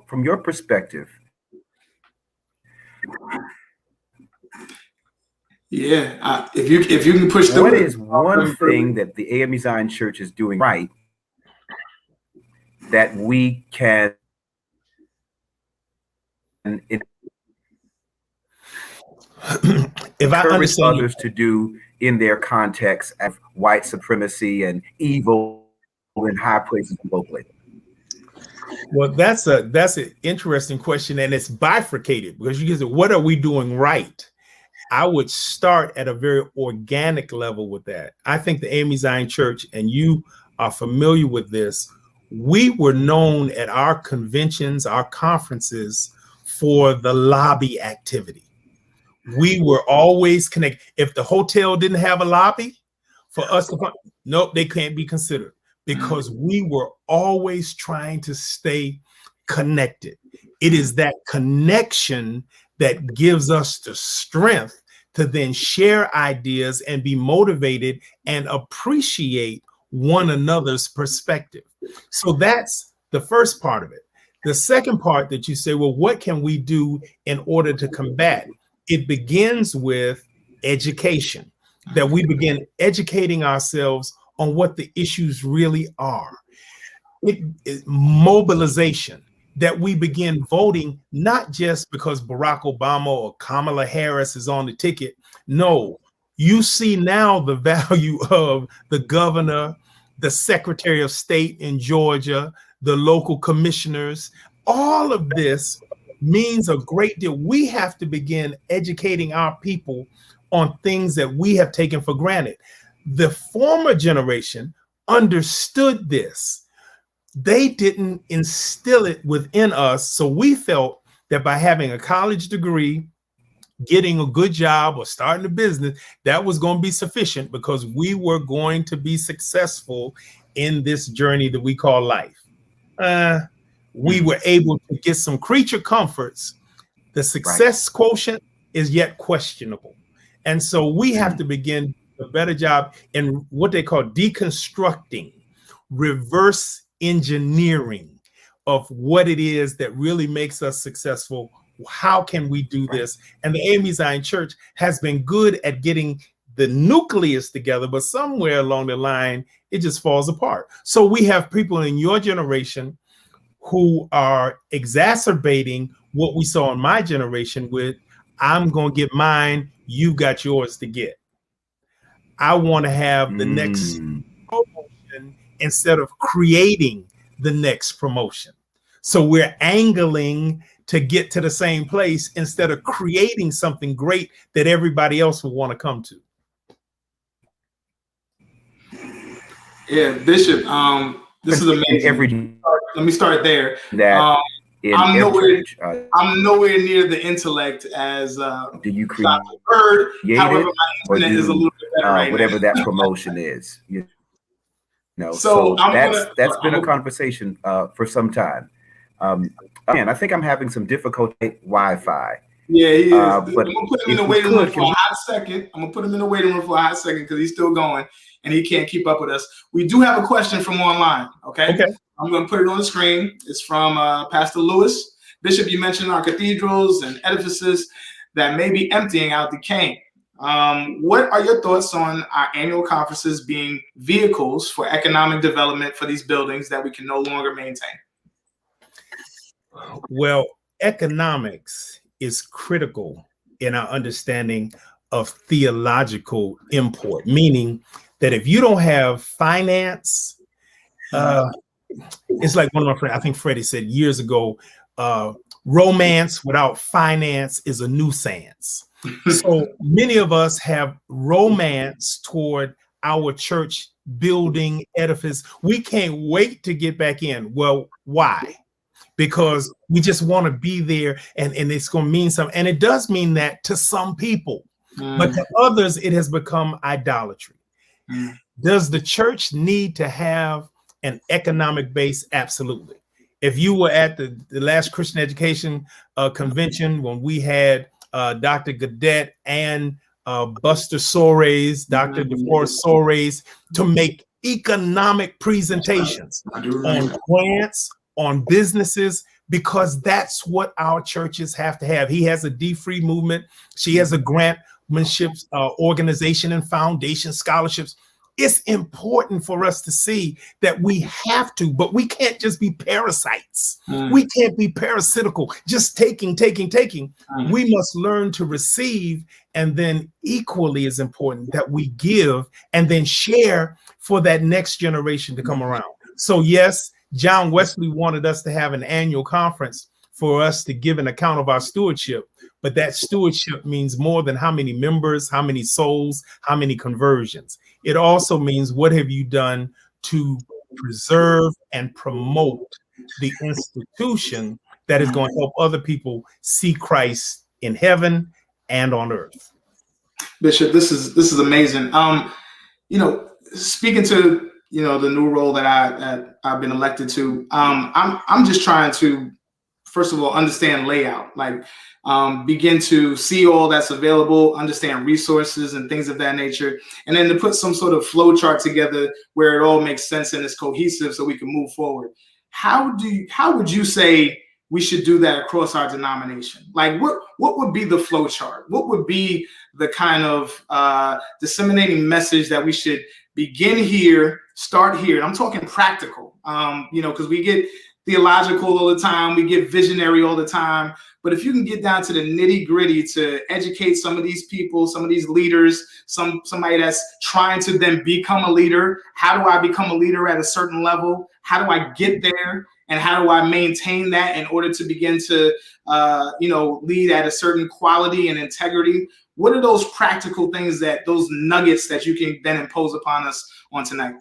From your perspective. Yeah, if you can push through. What is one thing that the AME Zion Church is doing right that we can if I encourage understand others to do in their context of white supremacy and evil in high places locally? Well, that's an interesting question, and it's bifurcated, because you can say, what are we doing right? I would start at a very organic level with that. I think the AME Zion Church, and you are familiar with this, we were known at our conventions, our conferences, for the lobby activity. We were always connected. If the hotel didn't have a lobby for us to come, nope, they can't be considered, because we were always trying to stay connected. It is that connection that gives us the strength to then share ideas and be motivated and appreciate one another's perspective. So that's the first part of it. The second part that you say, well, what can we do in order to combat? It begins with education, that we begin educating ourselves on what the issues really are. It is mobilization, that we begin voting, not just because Barack Obama or Kamala Harris is on the ticket. No, you see now the value of the governor, the Secretary of State in Georgia, the local commissioners. All of this means a great deal. We have to begin educating our people on things that we have taken for granted. The former generation understood this. They didn't instill it within us. So we felt that by having a college degree, getting a good job, or starting a business, that was going to be sufficient, because we were going to be successful in this journey that we call life. We were able to get some creature comforts. The success quotient is yet questionable. And so we have to begin a better job in what they call deconstructing, reverse engineering of what it is that really makes us successful. How can we do this? And the AME Zion Church has been good at getting the nucleus together, but somewhere along the line, it just falls apart. So we have people in your generation who are exacerbating what we saw in my generation with, I'm going to get mine, you got yours to get. I want to have the next promotion instead of creating the next promotion. So we're angling to get to the same place instead of creating something great that everybody else will want to come to. Yeah, Bishop, this is amazing. Let me start there. I'm nowhere near the intellect as do you create Dr. Byrd. However, my internet is a little bit better right whatever now. that promotion is. You know, so that's been a conversation for some time. And I think I'm having some difficulty Wi-Fi. Yeah, he is. But I'm gonna put him in the waiting room for a hot second. I'm gonna put him in the waiting room for a hot second because he's still going and he can't keep up with us. We do have a question from online. Okay. I'm gonna put it on the screen. It's from Pastor Lewis. Bishop, you mentioned our cathedrals and edifices that may be emptying out, decaying. What are your thoughts on our annual conferences being vehicles for economic development for these buildings that we can no longer maintain? Well, economics is critical in our understanding of theological import, meaning that if you don't have finance, it's like one of my friends, I think Freddie said years ago, romance without finance is a nuisance. So many of us have romance toward our church building edifice. We can't wait to get back in. Well, why? Because we just want to be there, and it's going to mean something. And it does mean that to some people, but to others, it has become idolatry. Does the church need to have an economic base? Absolutely. If you were at the last Christian education convention when we had Dr. Gadet and Buster Soares, Dr. DeForest Soares, to make economic presentations on grants, on businesses, because that's what our churches have to have. He has a D-Free movement. She has a grantmanship organization and foundation scholarships. It's important for us to see that we have to, but we can't just be parasites. We can't be parasitical, just taking. We must learn to receive, and then equally as important that we give and then share for that next generation to come around. So yes, John Wesley wanted us to have an annual conference for us to give an account of our stewardship, but that stewardship means more than how many members, how many souls, how many conversions. It also means, what have you done to preserve and promote the institution that is going to help other people see Christ in heaven and on earth? Bishop, this is amazing. Speaking to the new role that I've been elected to, I'm just trying to, first of all, understand layout, like begin to see all that's available, understand resources and things of that nature, and then to put some sort of flow chart together where it all makes sense and is cohesive so we can move forward. How would you say we should do that across our denomination? Like what would be the flow chart? What would be the kind of disseminating message that we should begin here, start here? And I'm talking practical, because we get theological all the time, we get visionary all the time. But if you can get down to the nitty gritty to educate some of these people, some of these leaders, somebody that's trying to then become a leader. How do I become a leader at a certain level? How do I get there? And how do I maintain that in order to begin to, lead at a certain quality and integrity? What are those practical things, those nuggets that you can then impose upon us on tonight?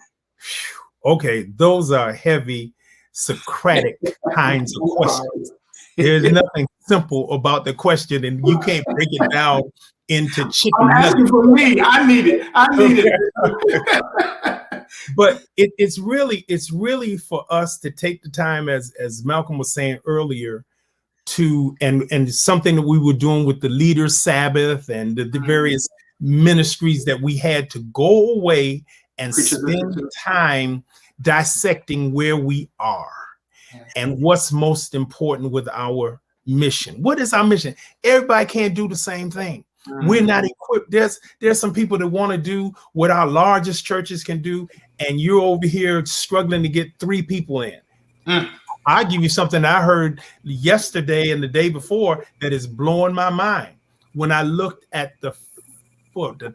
Okay, those are heavy Socratic kinds of questions. There's nothing simple about the question, and you can't break it down into chicken I'm asking nuggets. for me. I need it. But it's really for us to take the time, as Malcolm was saying earlier, to and something that we were doing with the Leaders Sabbath and the various ministries that we had to go away and spend time dissecting where we are and what's most important with our mission. What is our mission? Everybody can't do the same thing. We're not equipped. There's some people that want to do what our largest churches can do, and you're over here struggling to get 3 people in. I'll give you something I heard yesterday and the day before that is blowing my mind. When I looked at the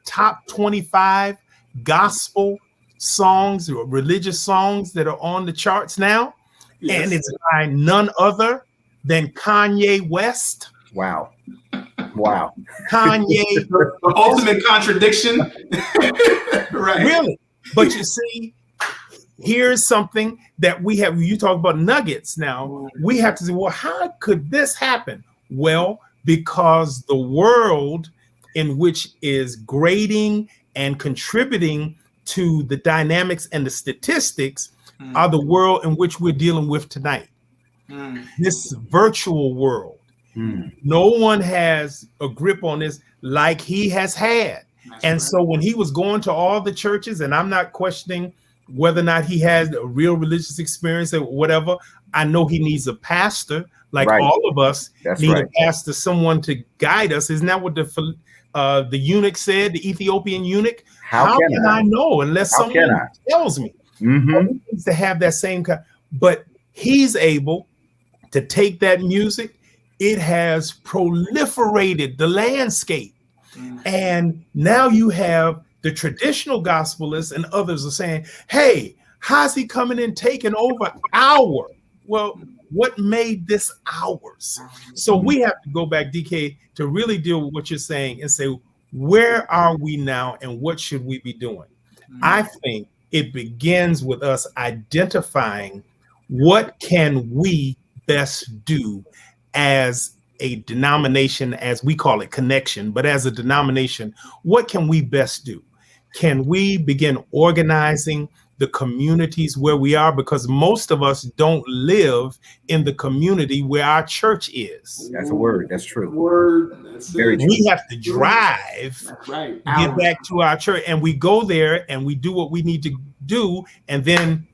top 25 gospel songs or religious songs that are on the charts now, and it's by none other than Kanye West. Wow. Kanye, the ultimate contradiction. Right. Really. But you see, here's something that we have. You talk about nuggets now. We have to say, well, how could this happen? Well, because the world in which is grading and contributing to the dynamics and the statistics are the world in which we're dealing with tonight. This virtual world. No one has a grip on this like he has had. And so when he was going to all the churches, and I'm not questioning whether or not he has a real religious experience or whatever, I know he needs a pastor, like all of us need a pastor, someone to guide us. Isn't that what the eunuch said, the Ethiopian eunuch? How can I know unless someone tells me? He needs to have that same kind. But he's able to take that music. It has proliferated the landscape. And now you have the traditional gospelists and others are saying, hey, how's he coming in taking over our? Well, what made this ours? So we have to go back, DK, to really deal with what you're saying and say, where are we now and what should we be doing? I think it begins with us identifying what can we best do as a denomination, as we call it, connection, but as a denomination, what can we best do? Can we begin organizing the communities where we are? Because most of us don't live in the community where our church is. That's a word. That's true. Word. That's Very true. We have to drive That's right. to get back to our church, and we go there and we do what we need to do, and then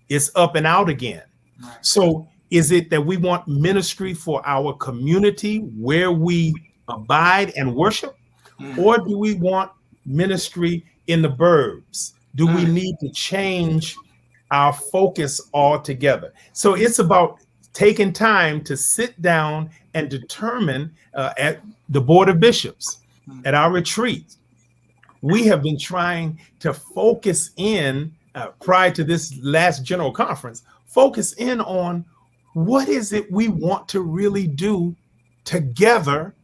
it's up and out again. Right. So is it that we want ministry for our community where we abide and worship? Or do we want ministry in the burbs? Do we need to change our focus altogether? So it's about taking time to sit down and determine at the Board of Bishops, at our retreats. We have been trying to focus in, prior to this last general conference, focus in on what is it we want to really do together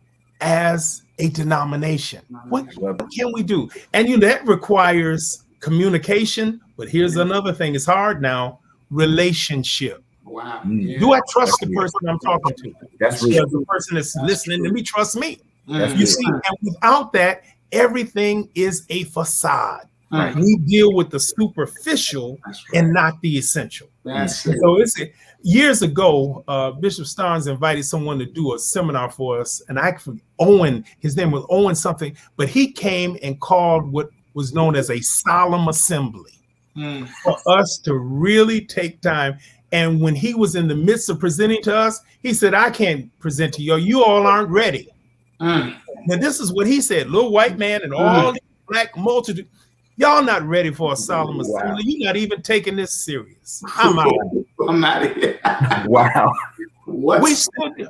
as a denomination. What can we do? And that requires communication, but here's another thing, it's hard now, relationship. Wow. Do I trust the person I'm talking to? That's Does real. the person that's listening to me trust me? That's You see, and without that, everything is a facade. Right. We deal with the superficial and not the essential. That's So it's years ago, Bishop Starnes invited someone to do a seminar for us, and Owen, his name was Owen something, but he came and called what was known as a solemn assembly for us to really take time. And when he was in the midst of presenting to us, he said, I can't present to you. You all aren't ready. Now, this is what he said, little white man and all the black multitude. Y'all not ready for a solemn assembly. You're not even taking this serious. I'm out. I'm out of here. Wow. What? We stood,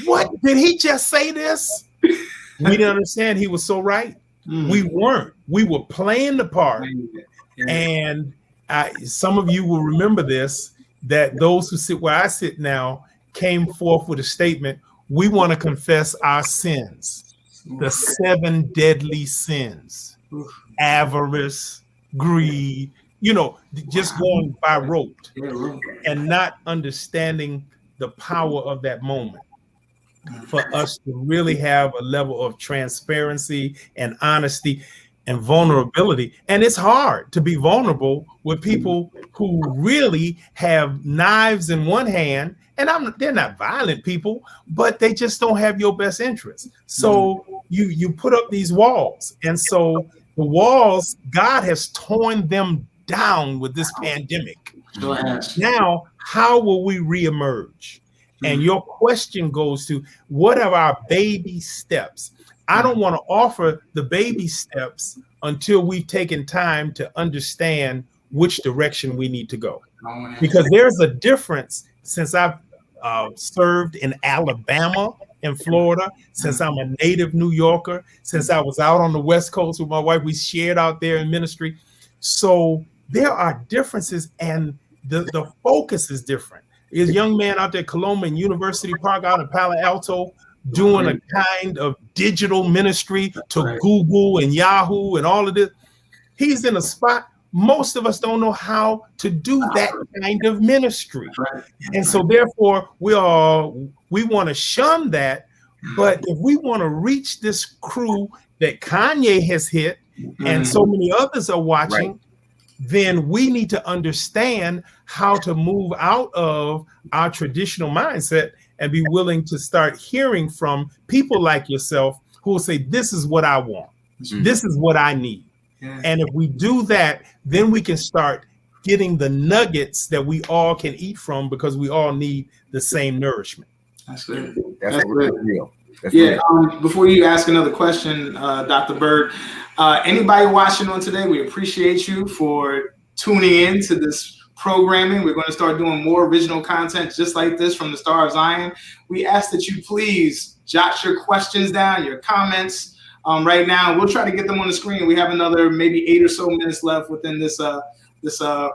what? Did he just say this? We didn't understand he was so right. We weren't. We were playing the part. And some of you will remember this, that those who sit where I sit now came forth with a statement. We want to confess our sins, the 7 deadly sins. Avarice, greed, just going by rote and not understanding the power of that moment for us to really have a level of transparency and honesty and vulnerability. And it's hard to be vulnerable with people who really have knives in one hand, and they're not violent people, but they just don't have your best interest. So you put up these walls, and so the walls, God has torn them down with this pandemic. Now, how will we reemerge? And your question goes to, what are our baby steps? I don't want to offer the baby steps until we've taken time to understand which direction we need to go. Because there's a difference since I've served in Alabama and Florida, since I'm a native New Yorker, since I was out on the West Coast with my wife, we shared out there in ministry. So there are differences, and the focus is different. There's a young man out there, Coloma in University Park out in Palo Alto, doing a kind of digital ministry to Google and Yahoo and all of this. He's in a spot. Most of us don't know how to do that kind of ministry. And so therefore we want to shun that. But if we want to reach this crew that Kanye has hit and so many others are watching, then we need to understand how to move out of our traditional mindset and be willing to start hearing from people like yourself who will say, this is what I want. This is what I need. And if we do that, then we can start getting the nuggets that we all can eat from, because we all need the same nourishment. That's good. That's real. That's yeah. real. Before you ask another question, Dr. Byrd, anybody watching on today, we appreciate you for tuning in to this programming. We're going to start doing more original content just like this from the Star of Zion. We ask that you please jot your questions down, your comments. Right now, we'll try to get them on the screen. We have another maybe 8 or so minutes left within this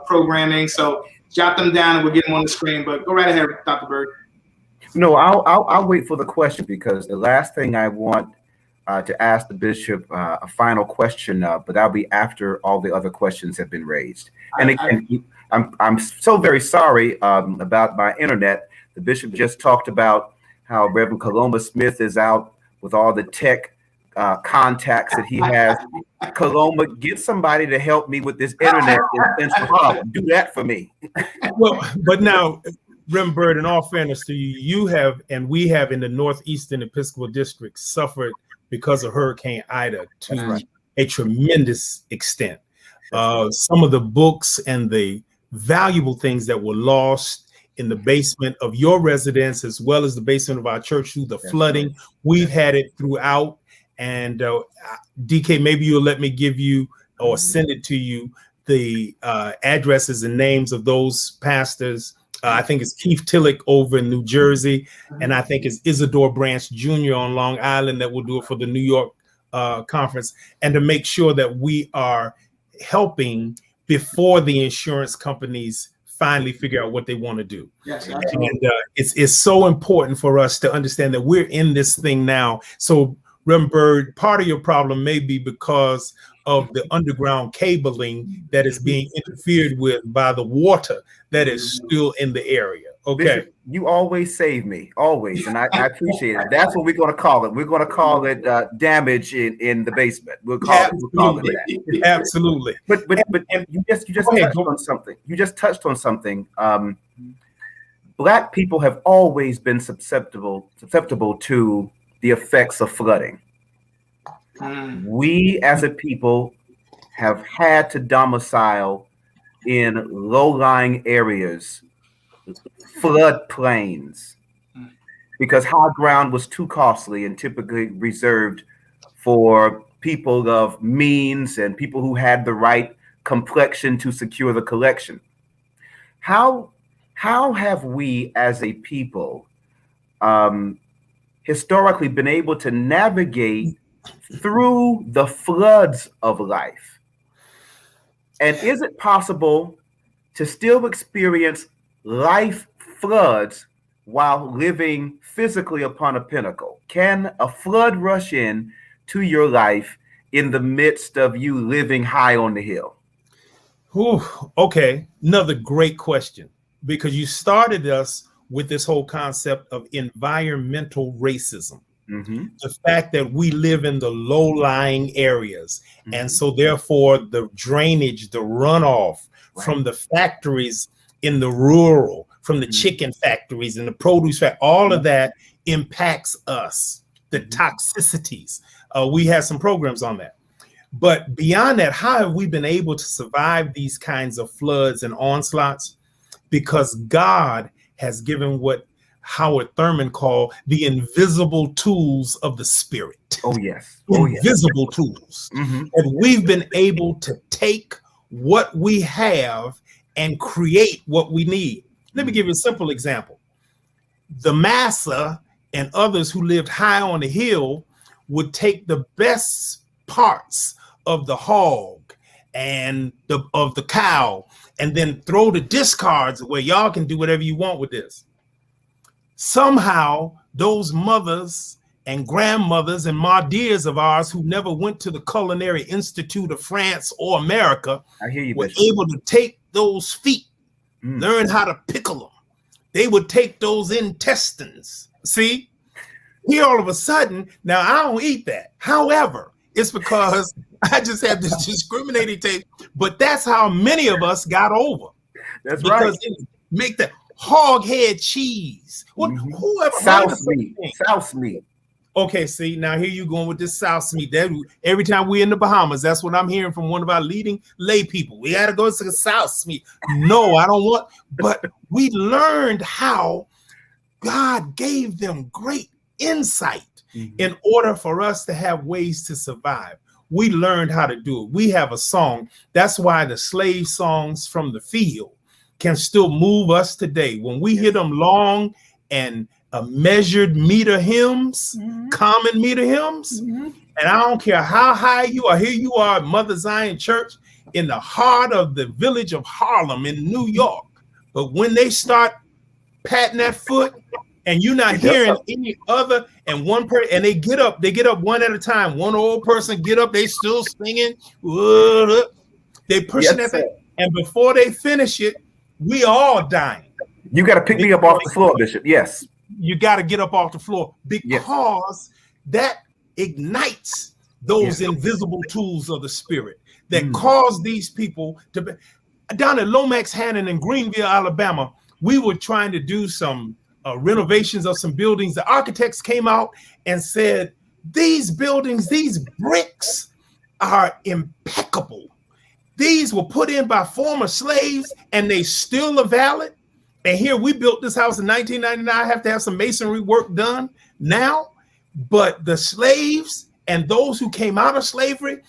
programming. So jot them down and we'll get them on the screen. But go right ahead, Dr. Byrd. No, I'll wait for the question, because the last thing I want to ask the bishop a final question, but that'll be after all the other questions have been raised. And again, I'm so very sorry about my internet. The bishop just talked about how Reverend Coloma Smith is out with all the tech contacts that he has. Coloma, get somebody to help me with this internet in Harlem. Do that for me. Well, but now, Reverend Byrd, in all fairness to you, you have, and we have in the Northeastern Episcopal District, suffered because of Hurricane Ida to a tremendous extent. Some of the books and the valuable things that were lost in the basement of your residence, as well as the basement of our church through the flooding, we've had it throughout. And DK, maybe you'll let me give you or send it to you the addresses and names of those pastors. I think it's Keith Tillich over in New Jersey, and I think it's Isidore Branch Jr. on Long Island that will do it for the New York conference, and to make sure that we are helping before the insurance companies finally figure out what they want to do. Yes, and it's so important for us to understand that we're in this thing now. So, Reverend Byrd, part of your problem may be because of the underground cabling that is being interfered with by the water that is still in the area. Okay. Bishop, you always save me, always, and I appreciate it. That's what we're going to call it. We're going to call it damage in the basement. We'll call it that. Absolutely. But you just touched on something. You just touched on something. Black people have always been susceptible to the effects of flooding. We as a people have had to domicile in low-lying areas, flood plains, because high ground was too costly and typically reserved for people of means and people who had the right complexion to secure the collection. How have we as a people historically been able to navigate through the floods of life? And is it possible to still experience life floods while living physically upon a pinnacle? Can a flood rush in to your life in the midst of you living high on the hill? Okay, another great question, because you started us with this whole concept of environmental racism. The fact that we live in the low-lying areas, and so therefore the drainage, the runoff from the factories in the rural, from the chicken factories and the produce factory, all of that impacts us, the toxicities. We have some programs on that. But beyond that, how have we been able to survive these kinds of floods and onslaughts? Because God has given what Howard Thurman called the invisible tools of the spirit. Oh, yes. Invisible tools. And we've been able to take what we have and create what we need. Let me give you a simple example. The Massa and others who lived high on the hill would take the best parts of the hog and of the cow and then throw the discards away. Y'all can do whatever you want with this. Somehow those mothers and grandmothers and mardeers of ours who never went to the Culinary Institute of France or America were able to take those feet, learn how to pickle them. They would take those intestines. See, here all of a sudden, now I don't eat that. However, it's because I just have this discriminating taste, but that's how many of us got over. That's because make that hog head cheese. Whoever South meat. Okay, see, now here you going with this South meat. That every time we're in the Bahamas, that's what I'm hearing from one of our leading lay people. We got to go to the South meat. No, I don't want. But we learned how God gave them great insight in order for us to have ways to survive. We learned how to do it. We have a song. That's why the slave songs from the field can still move us today. When we hear them long and measured meter hymns, common meter hymns, and I don't care how high you are, here you are at Mother Zion Church in the heart of the village of Harlem in New York, But when they start patting that foot and you're not hearing any other, and one person, and they get up one at a time. One old person get up, they still singing. They pushing that thing. And before they finish it, we all dying. You got to pick me up off the floor, Bishop. Yes. You got to get up off the floor because that ignites those invisible tools of the spirit that cause these people to be. Down at Lomax Hannon in Greenville, Alabama, we were trying to do some renovations of some buildings. The architects came out and said, these buildings, these bricks are impeccable. These were put in by former slaves and they still are valid. And here we built this house in 1999. I have to have some masonry work done now. But the slaves and those who came out of slavery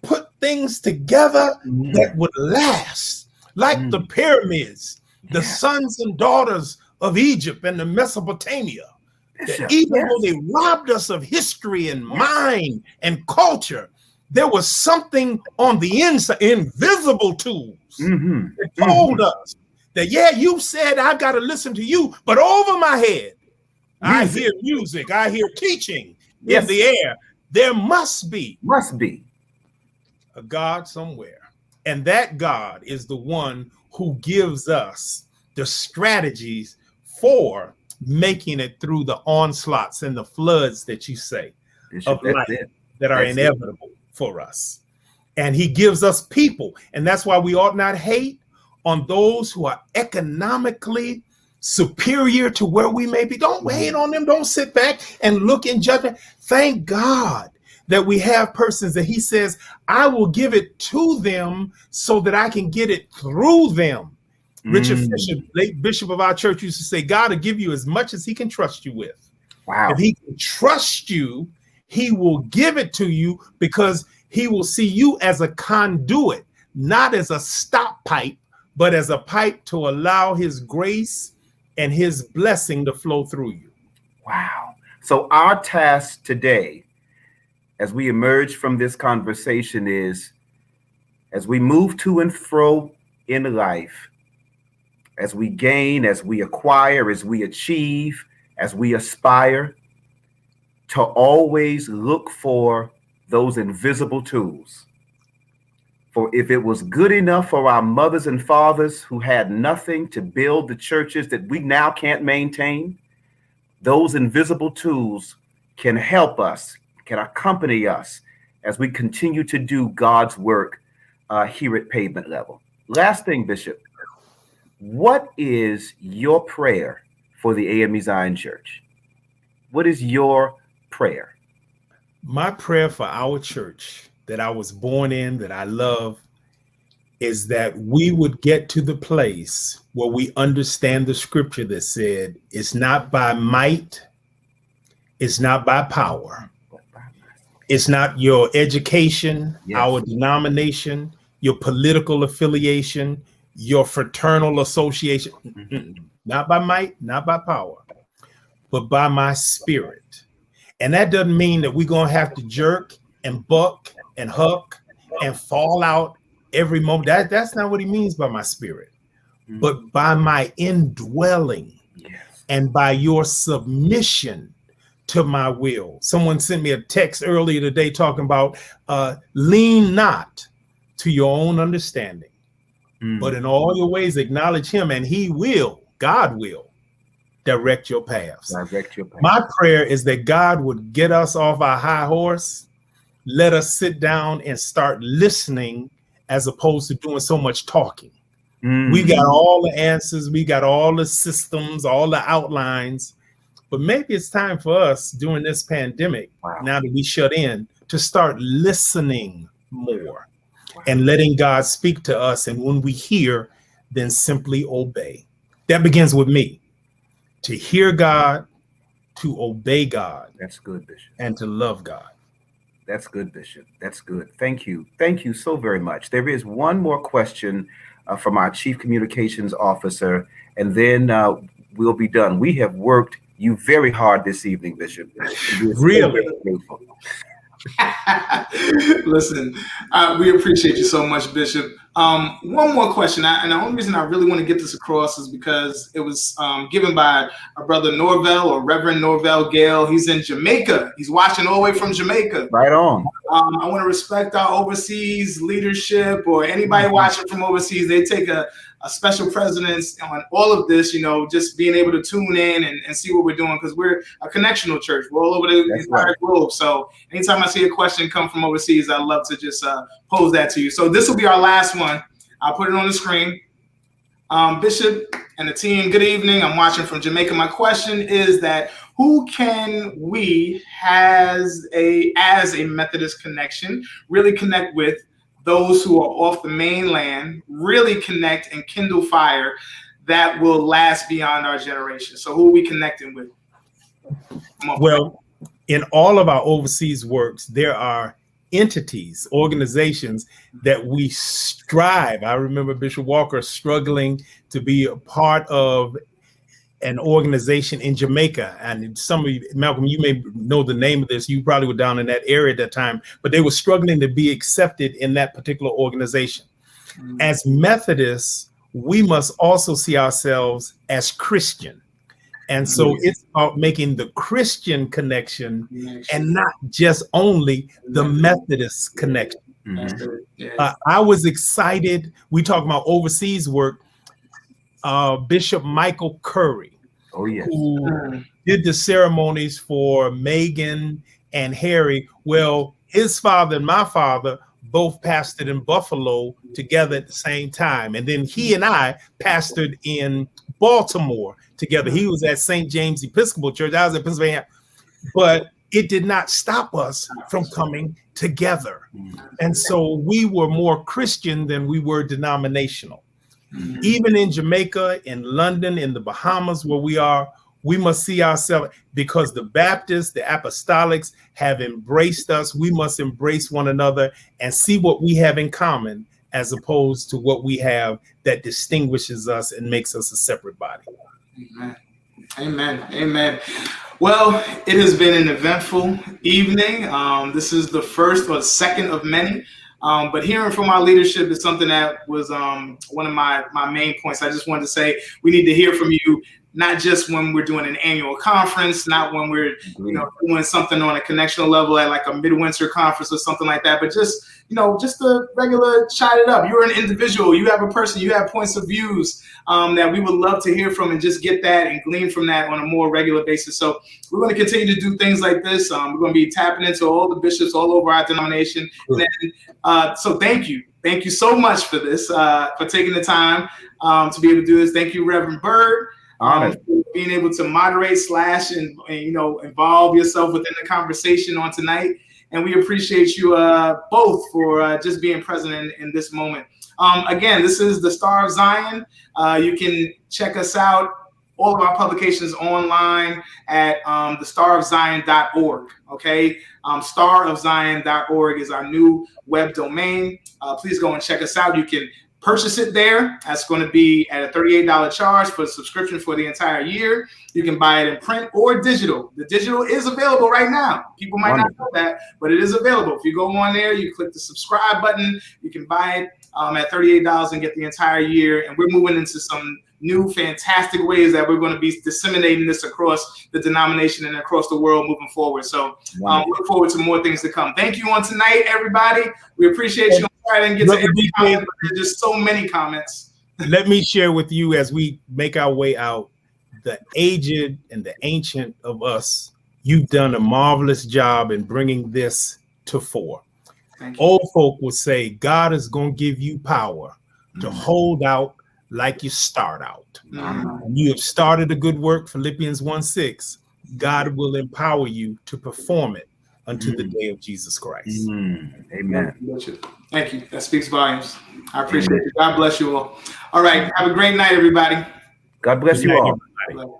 put things together that would last, like the pyramids, the sons and daughters of Egypt and the Mesopotamia. Even though they robbed us of history and mind and culture, there was something on the inside, invisible tools that told us that, you said I've got to listen to you, but over my head, I hear music, I hear teaching in the air. There must be a God somewhere. And that God is the one who gives us the strategies for making it through the onslaughts and the floods that you say of life that are inevitable for us. And he gives us people. And that's why we ought not hate on those who are economically superior to where we may be. Don't hate on them. Don't sit back and look in judgment. Thank God that we have persons that he says, I will give it to them so that I can get it through them. Richard Fisher, late bishop of our church, used to say, God will give you as much as he can trust you with. Wow. If he can trust you, he will give it to you because he will see you as a conduit, not as a stop pipe, but as a pipe to allow his grace and his blessing to flow through you. Wow. So our task today, as we emerge from this conversation, is as we move to and fro in life, as we gain, as we acquire, as we achieve, as we aspire, to always look for those invisible tools. For if it was good enough for our mothers and fathers who had nothing to build the churches that we now can't maintain, those invisible tools can help us, can accompany us as we continue to do God's work here at Pavement Level. Last thing, Bishop, what is your prayer for the AME Zion Church? What is your prayer? My prayer for our church that I was born in, that I love, is that we would get to the place where we understand the scripture that said, it's not by might, it's not by power, it's not your education, our denomination, your political affiliation, your fraternal association, not by might, not by power, but by my spirit. And that doesn't mean that we're going to have to jerk and buck and huck and fall out every moment. That's not what he means by my spirit, but by my indwelling and by your submission to my will. Someone sent me a text earlier today talking about lean not to your own understanding, but in all your ways acknowledge him, and he will, God will, direct your paths. My prayer is that God would get us off our high horse, let us sit down and start listening as opposed to doing so much talking. We got all the answers, we got all the systems, all the outlines, but maybe it's time for us during this pandemic, now that we shut in, to start listening more and letting God speak to us. And when we hear, then simply obey. That begins with me. To hear God, to obey God. That's good, Bishop. And to love God. That's good, Bishop. That's good. Thank you. Thank you so very much. There is one more question from our Chief Communications Officer, and then we'll be done. We have worked you very hard this evening, Bishop. Really? Listen, we appreciate you so much, Bishop. One more question, and the only reason I really want to get this across is because it was given by our brother Norvell, or Reverend Norvell Gale. He's in Jamaica. He's watching all the way from Jamaica. Right on. I want to respect our overseas leadership, or anybody watching from overseas. They take a special precedence on all of this, just being able to tune in and see what we're doing, because we're a connectional church. We're all over the entire globe. So anytime I see a question come from overseas, I love to just pose that to you. So this will be our last one. I'll put it on the screen. Bishop and the team, good evening. I'm watching from Jamaica. My question is that who can we, as a Methodist connection, really connect with? Those who are off the mainland, really connect and kindle fire that will last beyond our generation. So who are we connecting with? Well, in all of our overseas works, there are entities, organizations that we strive. I remember Bishop Walker struggling to be a part of an organization in Jamaica. And some of you, Malcolm, you may know the name of this. You probably were down in that area at that time, but they were struggling to be accepted in that particular organization. Mm-hmm. As Methodists, we must also see ourselves as Christian. And so it's about making the Christian connection and not just only the Methodist connection. Mm-hmm. I was excited. We talk about overseas work. Bishop Michael Curry, who did the ceremonies for Megan and Harry. Well, his father and my father both pastored in Buffalo together at the same time. And then he and I pastored in Baltimore together. He was at St. James Episcopal Church. I was at Pennsylvania. But it did not stop us from coming together. And so we were more Christian than we were denominational. Mm-hmm. Even in Jamaica, in London, in the Bahamas, where we are, we must see ourselves, because the Baptists, the Apostolics have embraced us. We must embrace one another and see what we have in common, as opposed to what we have that distinguishes us and makes us a separate body. Amen. Amen. Amen. Well, it has been an eventful evening. This is the first or second of many. But hearing from our leadership is something that was one of my main points. I just wanted to say we need to hear from you, not just when we're doing an annual conference, not when we're doing something on a connectional level at like a midwinter conference or something like that, but just a regular chat it up. You're an individual, you have a person, you have points of views that we would love to hear from, and just get that and glean from that on a more regular basis. So we're going to continue to do things like this. We're going to be tapping into all the bishops all over our denomination. And, so thank you. Thank you so much for this, for taking the time to be able to do this. Thank you, Reverend Byrd. For being able to moderate and involve yourself within the conversation on tonight. And we appreciate you both for just being present in this moment. Again, this is the Star of Zion. You can check us out, all of our publications online at thestarofzion.org. Okay, starofzion.org is our new web domain. Please go and check us out. You can purchase it there. That's going to be at a $38 charge for the subscription for the entire year. You can buy it in print or digital. The digital is available right now. People might not know that, but it is available. If you go on there, you click the subscribe button, you can buy it at $38 and get the entire year. And we're moving into some new fantastic ways that we're going to be disseminating this across the denomination and across the world moving forward. So look forward to more things to come. Thank you on tonight, everybody. We appreciate you. I didn't get to every comment, but there's just so many comments. Let me share with you, as we make our way out, the aged and the ancient of us. You've done a marvelous job in bringing this to fore. Old folk would say, God is going to give you power to hold out like you start out. You have started a good work, Philippians 1:6. God will empower you to perform it unto the day of Jesus Christ. Amen. Thank you. That speaks volumes. I appreciate it. God bless you all. All right. Have a great night, everybody. God bless you all. Everybody.